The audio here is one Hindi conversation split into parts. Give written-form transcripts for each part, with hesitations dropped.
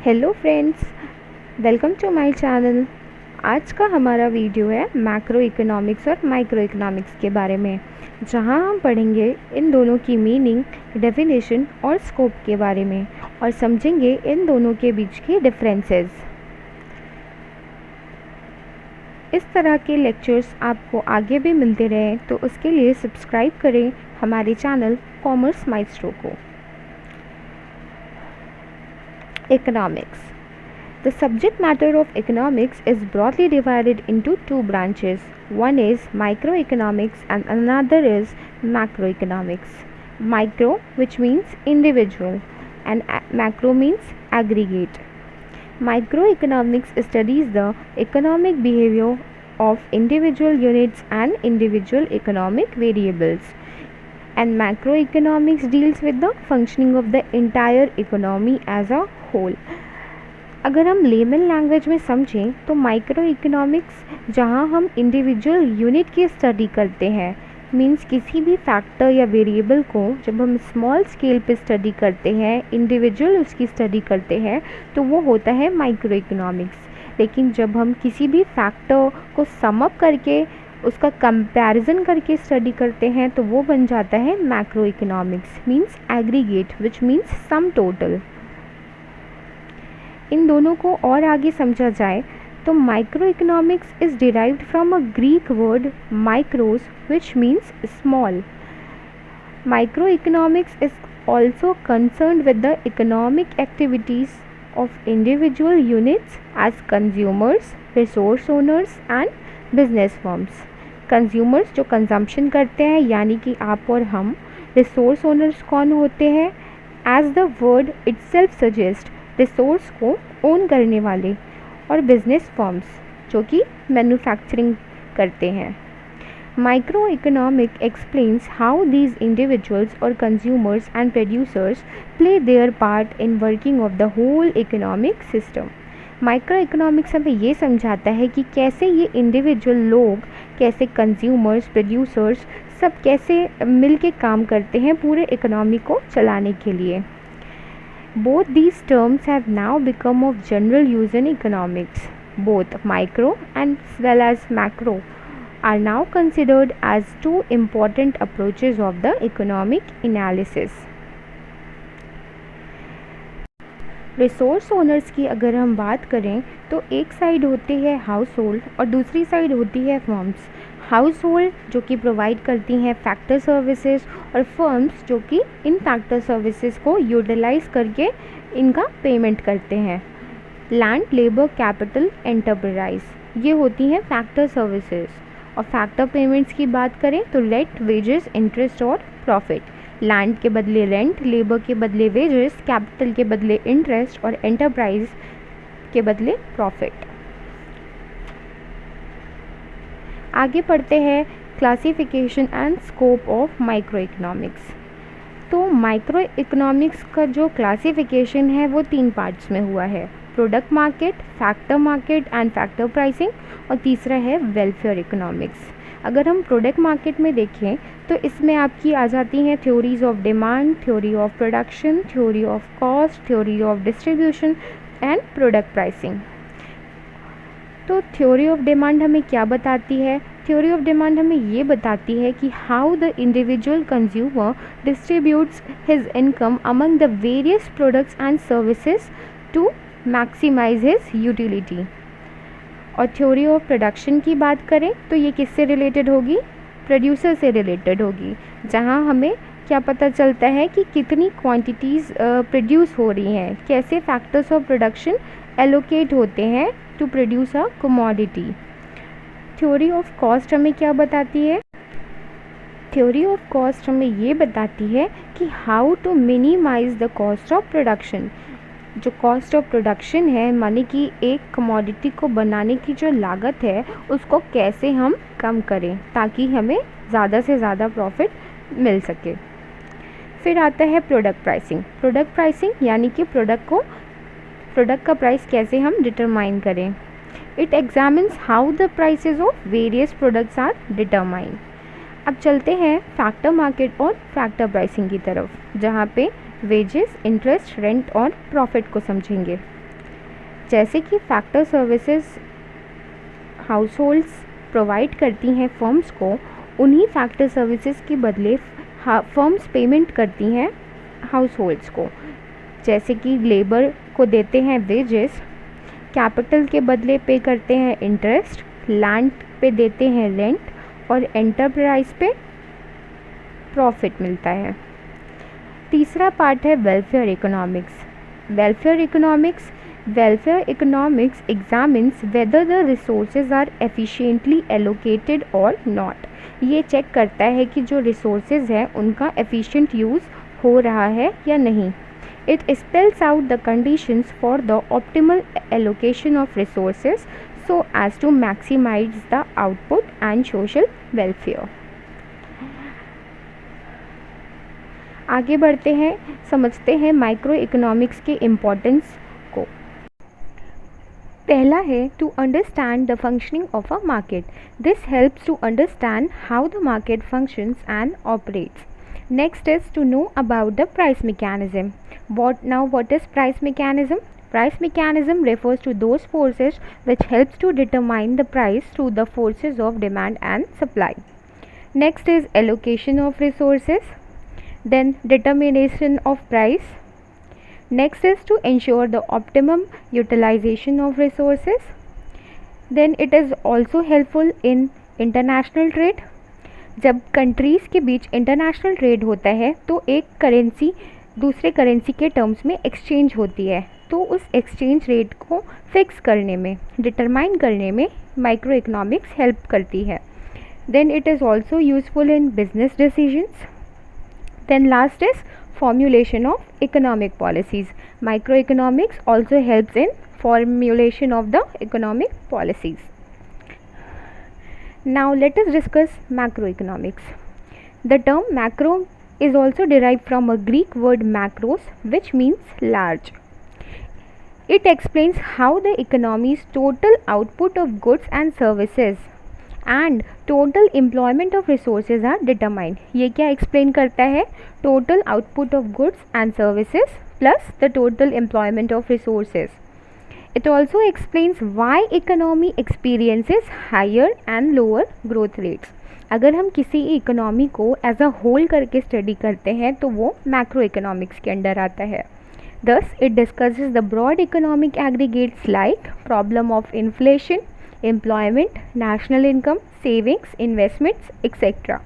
Hello friends, welcome to my channel. आज का हमारा वीडियो है मैक्रो इकोनॉमिक्स और माइक्रो इकोनॉमिक्स के बारे में, जहां हम पढ़ेंगे इन दोनों की मीनिंग, डेफिनेशन और स्कोप के बारे में और समझेंगे इन दोनों के बीच के डिफरेंसेस। इस तरह के लेक्चर्स आपको आगे भी मिलते रहें तो उसके लिए सब्सक्राइब करें हमारे चैनल कॉमर्स माइस्ट्रो को। Economics. The subject matter of economics is broadly divided into two branches. One is microeconomics and another is macroeconomics. Micro, which means individual, and macro means aggregate. Microeconomics studies the economic behavior of individual units and individual economic variables. And macroeconomics deals with the functioning of the entire economy as a whole. अगर हम लेमन लैंग्वेज में समझें तो माइक्रो इकोनॉमिक्स जहाँ हम इंडिविजुअल यूनिट की स्टडी करते हैं, मींस किसी भी फैक्टर या वेरिएबल को जब हम स्मॉल स्केल पे स्टडी करते हैं, इंडिविजुअल उसकी स्टडी करते हैं, तो वो होता है माइक्रो इकोनॉमिक्स। लेकिन जब हम किसी भी फैक्टर को सम अप करके उसका कंपैरिजन करके स्टडी करते हैं तो वो बन जाता है macro economics, means aggregate, which means sum total. इन दोनों को और आगे समझा जाए तो micro economics is derived from a Greek word micros, which means small. Micro economics is also concerned with the economic activities of individual units as consumers, resource owners and business firms. Consumers जो कंजम्पशन करते हैं, यानी कि आप और हम। रिसोर्स ओनर्स कौन होते हैं? As the word itself suggest, resource को ओन करने वाले। और बिजनेस फर्म्स जो कि मैन्युफैक्चरिंग करते हैं। Micro economic explains how these individuals or consumers and producers play their part in working of the whole economic system. Micro economics हमें ये समझाता है कि कैसे ये इंडिविजुअल लोग, कैसे कंज्यूमर्स, प्रोड्यूसर्स सब कैसे मिल के काम करते हैं पूरे इकोनॉमी को चलाने के लिए। Both these terms have now become of general use in economics. Both micro as well as macro are now considered as two important approaches of the economic analysis. Resource owners की अगर हम बात करें तो एक साइड होती है हाउस होल्ड और दूसरी साइड होती है फर्म्स। हाउस होल्ड जो कि प्रोवाइड करती हैं फैक्टर सर्विसेज और फर्म्स जो कि इन फैक्टर सर्विसेज को यूटिलाइज करके इनका पेमेंट करते हैं। लैंड, लेबर, कैपिटल, एंटरप्राइज, ये होती हैं फैक्टर सर्विसेज। और फैक्टर पेमेंट्स की बात करें तो रेंट, वेजेस, इंटरेस्ट और प्रॉफिट। लैंड के बदले रेंट, लेबर के बदले वेजेस, कैपिटल के बदले इंटरेस्ट और एंटरप्राइज के बदले प्रॉफिट। आगे पढ़ते हैं classification and scope of micro economics. तो माइक्रो इकोनॉमिक्स का जो क्लासिफिकेशन है वो 3 पार्ट्स में हुआ है: product market, factor market and factor pricing, और तीसरा है वेलफेयर इकोनॉमिक्स। अगर हम प्रोडक्ट मार्केट में देखें तो इसमें आपकी आ जाती हैं theories of demand, theory of production, theory of cost, theory of distribution and product pricing. तो थ्योरी ऑफ डिमांड हमें क्या बताती है? थ्योरी ऑफ डिमांड हमें ये बताती है कि how the individual consumer distributes his income among the various products and services to maximise his utility. और थ्योरी ऑफ प्रोडक्शन की बात करें तो ये किससे रिलेटेड होगी? प्रोड्यूसर से रिलेटेड होगी, जहाँ हमें क्या पता चलता है कि कितनी क्वांटिटीज़ प्रोड्यूस हो रही हैं, कैसे फैक्टर्स ऑफ प्रोडक्शन एलोकेट होते हैं to produce a commodity. Theory of cost हमें क्या बताती है? थ्योरी ऑफ कॉस्ट हमें ये बताती है कि how to minimise the cost of production. जो कॉस्ट ऑफ प्रोडक्शन है, माने कि एक कमोडिटी को बनाने की जो लागत है उसको कैसे हम कम करें ताकि हमें ज़्यादा से ज़्यादा प्रॉफिट मिल सके। फिर आता है प्रोडक्ट प्राइसिंग। प्रोडक्ट प्राइसिंग यानी कि प्रोडक्ट का प्राइस कैसे हम डिटरमाइन करें। It examines how the prices of various products are determine. अब चलते हैं फैक्टर मार्केट और फैक्टर प्राइसिंग की तरफ, जहाँ पे वेजेस, इंटरेस्ट, रेंट और प्रॉफिट को समझेंगे। जैसे कि फैक्टर सर्विसेज हाउसहोल्ड्स प्रोवाइड करती हैं फर्म्स को, उन्हीं फैक्टर सर्विसेज के बदले फर्म्स पेमेंट करती हैं हाउसहोल्ड्स को। जैसे कि लेबर को देते हैं वेजेस, कैपिटल के बदले पे करते हैं इंटरेस्ट, लैंड पे देते हैं रेंट और एंटरप्राइज पे प्रॉफिट मिलता है। तीसरा पार्ट है welfare economics. Welfare economics examines whether the resources are efficiently allocated or not। ये चेक करता है कि जो resources हैं उनका efficient use हो रहा है या नहीं। It spells out the conditions for the optimal allocation of resources so as to maximize the output and social welfare। आगे बढ़ते हैं, समझते हैं माइक्रो इकोनॉमिक्स के इम्पोर्टेंस को। पहला है to understand the functioning of a market. This helps to understand how the market functions and operates. Next is to know about the price mechanism. What is price mechanism? Price mechanism refers to those forces which helps to determine the price through the forces of demand and supply. Next is allocation of resources, then determination of price. Next is to ensure the optimum utilization of resources. Then it is also helpful in international trade. जब कंट्रीज़ के बीच इंटरनेशनल ट्रेड होता है तो एक करेंसी दूसरे करेंसी के टर्म्स में एक्सचेंज होती है, तो उस एक्सचेंज रेट को फिक्स करने में, डिटरमाइन करने में माइक्रो इकोनॉमिक्स हेल्प करती है। Then it is also useful in business decisions. Then last is formulation of economic policies. Microeconomics also helps in formulation of the economic policies. Now let us discuss macroeconomics. The term macro is also derived from a Greek word macros, which means large. It explains how the economy's total output of goods and services and total employment of resources are determined. ये क्या explain करता है? Total output of goods and services plus the total employment of resources. It also explains why economy experiences higher and lower growth rates. अगर हम किसी इकोनॉमी को एज अ होल करके स्टडी करते हैं तो वो मैक्रो इकोनॉमिक्स के अंडर आता है। Thus, it discusses the broad economic aggregates like problem of inflation, employment, national income, savings, investments, etc.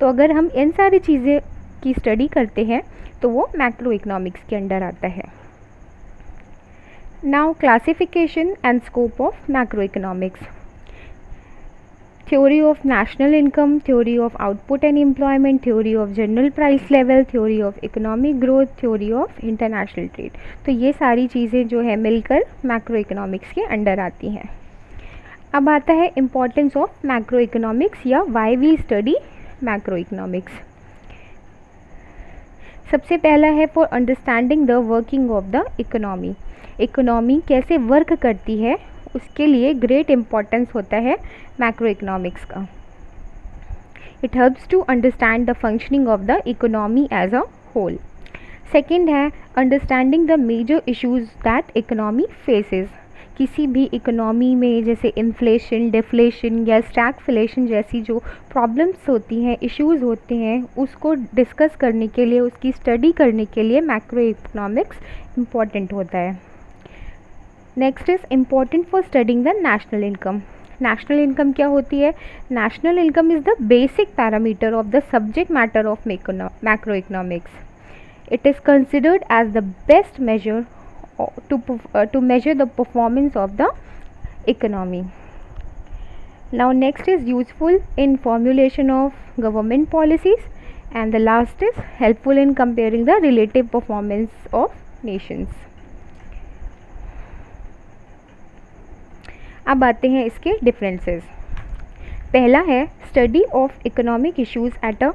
तो अगर हम इन सारी चीज़ें की स्टडी करते हैं तो वो मैक्रो इकोनॉमिक्स के अंडर आता है। Now classification and scope of macro economics. theory of national income, theory of output and employment, theory of general price level, theory of economic growth, theory of international trade। तो ये सारी चीज़ें जो है मिलकर मैक्रो इकोनॉमिक्स के अंडर आती हैं। अब आता है इम्पोर्टेंस ऑफ मैक्रो इकोनॉमिक्स या why we study macro economics. सबसे पहला है for understanding the working of the economy. Economy कैसे वर्क करती है उसके लिए ग्रेट इम्पॉर्टेंस होता है मैक्रो इकोनॉमिक्स का। It helps to understand the functioning of the economy as a whole. Second है understanding the major issues that economy faces. किसी भी इकोनॉमी में जैसे इन्फ्लेशन, डिफ्लेशन या स्टैगफ्लेशन जैसी जो प्रॉब्लम्स होती हैं, इश्यूज़ होते हैं, उसको डिस्कस करने के लिए, उसकी स्टडी करने के लिए मैक्रो इकोनॉमिक्स इम्पॉर्टेंट होता है। Next is important for studying the national income. National income क्या होती है? National income is the basic parameter of the subject matter of macro economics. It is considered as the best measure to measure the performance of the economy. Now next is useful in formulation of government policies, and the last is helpful in comparing the relative performance of nations. अब आते हैं इसके डिफरेंसेस। पहला है study of economic issues at a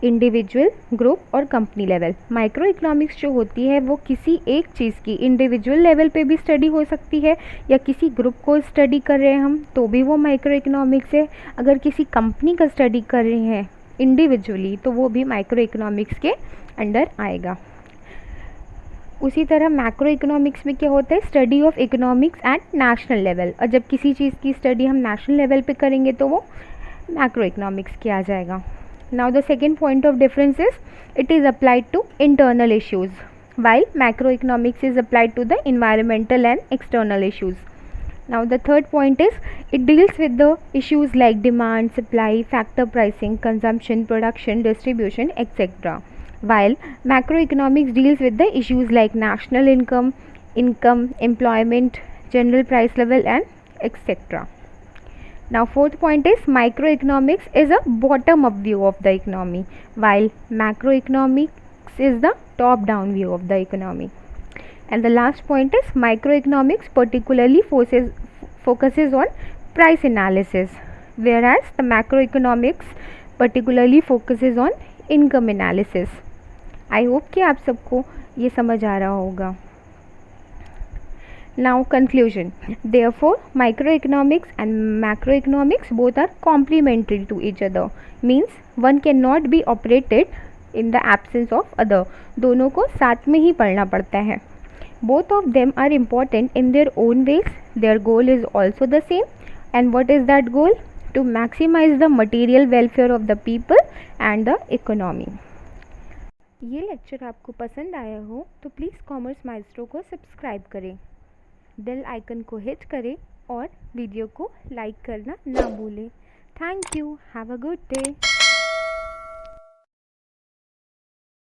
individual, group और कंपनी लेवल। माइक्रो इकोनॉमिक्स जो होती है वो किसी एक चीज़ की इंडिविजुअल लेवल पे भी स्टडी हो सकती है, या किसी ग्रुप को स्टडी कर रहे हैं हम तो भी वो माइक्रो इकोनॉमिक्स है। अगर किसी कंपनी का स्टडी कर रहे हैं इंडिविजुअली तो वो भी माइक्रो इकोनॉमिक्स के अंडर आएगा। उसी तरह मैक्रो इकोनॉमिक्स में क्या होता है, study of economics eight national level, और जब किसी चीज़ की स्टडी हम नेशनल लेवल पे करेंगे तो वो मैक्रो इकोनॉमिक्स किया आ जाएगा. Now the second point of difference is it is applied to internal issues while macroeconomics is applied to the environmental and external issues. Now the third point is it deals with the issues like demand, supply, factor pricing, consumption, production, distribution, etc. While macroeconomics deals with the issues like national income, employment, general price level and etc. Now fourth point is microeconomics is a bottom up view of the economy while macroeconomics is the top down view of the economy. And the last point is microeconomics particularly focuses on price analysis, whereas the macroeconomics particularly focuses on income analysis. I hope कि आप सबको ये समझ आ रहा होगा. Now conclusion. Therefore, microeconomics and macroeconomics both are complementary to each other. Means one cannot be operated in the absence of other. दोनों को साथ में ही पढ़ना पड़ता है. Both of them are important in their own ways. Their goal is also the same. And what is that goal? To maximize the material welfare of the people and the economy. ये लेक्चर आपको पसंद आया हो तो प्लीज़ कॉमर्स माइस्ट्रो को सब्सक्राइब करें, बेल आइकन को हिट करें और वीडियो को लाइक करना ना भूलें. Thank you. Have a good day.